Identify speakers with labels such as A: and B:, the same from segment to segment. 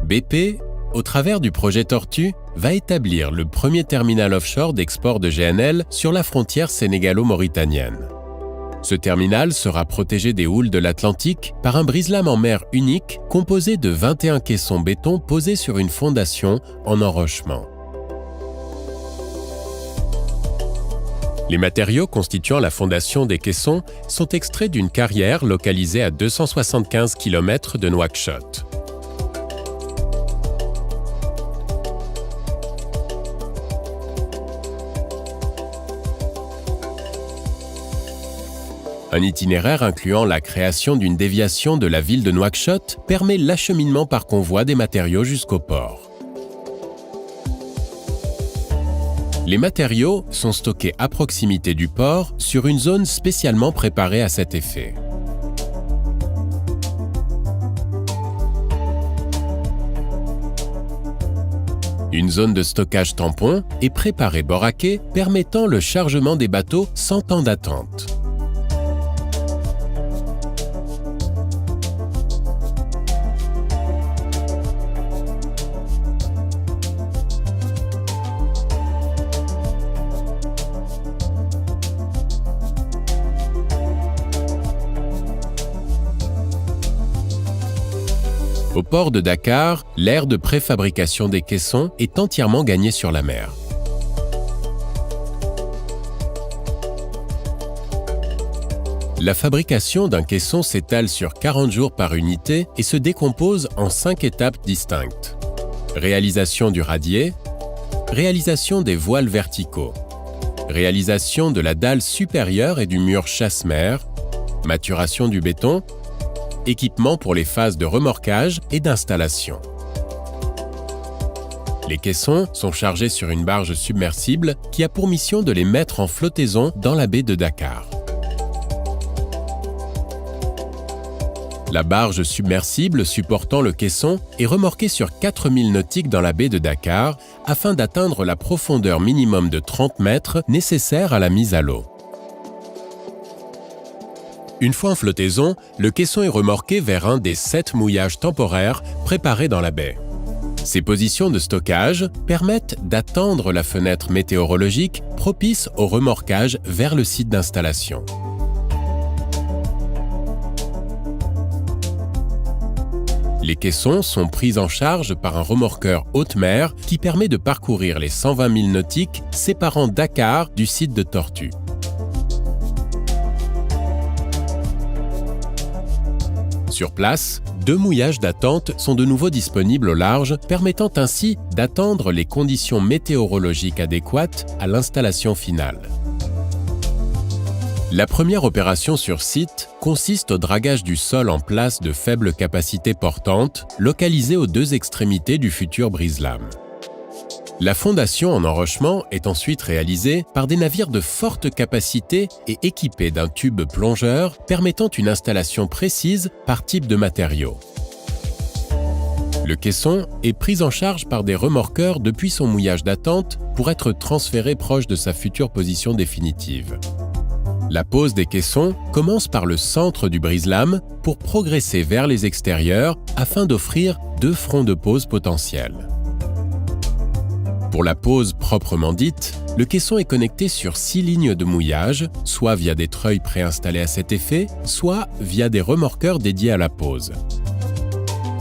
A: BP, au travers du projet Tortue, va établir le premier terminal offshore d'export de GNL sur la frontière sénégalo-mauritanienne. Ce terminal sera protégé des houles de l'Atlantique par un brise-lames en mer unique composé de 21 caissons béton posés sur une fondation en enrochement. Les matériaux constituant la fondation des caissons sont extraits d'une carrière localisée à 275 km de Nouakchott. Un itinéraire incluant la création d'une déviation de la ville de Nouakchott permet l'acheminement par convoi des matériaux jusqu'au port. Les matériaux sont stockés à proximité du port sur une zone spécialement préparée à cet effet. Une zone de stockage tampon est préparée bord à quai, permettant le chargement des bateaux sans temps d'attente. Au port de Dakar, l'ère de préfabrication des caissons est entièrement gagnée sur la mer. La fabrication d'un caisson s'étale sur 40 jours par unité et se décompose en 5 étapes distinctes. Réalisation du radier, réalisation des voiles verticaux, réalisation de la dalle supérieure et du mur chasse-mer, maturation du béton, équipement pour les phases de remorquage et d'installation. Les caissons sont chargés sur une barge submersible qui a pour mission de les mettre en flottaison dans la baie de Dakar. La barge submersible supportant le caisson est remorquée sur 4000 nautiques dans la baie de Dakar afin d'atteindre la profondeur minimum de 30 mètres nécessaire à la mise à l'eau. Une fois en flottaison, le caisson est remorqué vers un des 7 mouillages temporaires préparés dans la baie. Ces positions de stockage permettent d'attendre la fenêtre météorologique propice au remorquage vers le site d'installation. Les caissons sont pris en charge par un remorqueur haute mer qui permet de parcourir les 120 000 nautiques séparant Dakar du site de Tortue. Sur place, 2 mouillages d'attente sont de nouveau disponibles au large, permettant ainsi d'attendre les conditions météorologiques adéquates à l'installation finale. La première opération sur site consiste au dragage du sol en place de faible capacité portante, localisé aux 2 extrémités du futur brise-lames. La fondation en enrochement est ensuite réalisée par des navires de forte capacité et équipés d'un tube plongeur permettant une installation précise par type de matériau. Le caisson est pris en charge par des remorqueurs depuis son mouillage d'attente pour être transféré proche de sa future position définitive. La pose des caissons commence par le centre du brise-lames pour progresser vers les extérieurs afin d'offrir 2 fronts de pose potentiels. Pour la pose proprement dite, le caisson est connecté sur 6 lignes de mouillage, soit via des treuils préinstallés à cet effet, soit via des remorqueurs dédiés à la pose.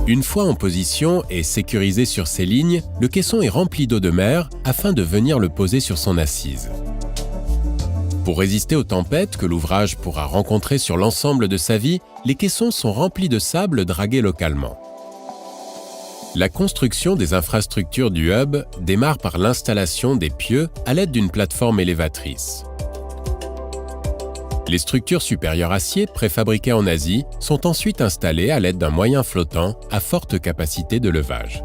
A: Une fois en position et sécurisé sur ces lignes, le caisson est rempli d'eau de mer afin de venir le poser sur son assise. Pour résister aux tempêtes que l'ouvrage pourra rencontrer sur l'ensemble de sa vie, les caissons sont remplis de sable dragué localement. La construction des infrastructures du hub démarre par l'installation des pieux à l'aide d'une plateforme élévatrice. Les structures supérieures acier préfabriquées en Asie sont ensuite installées à l'aide d'un moyen flottant à forte capacité de levage.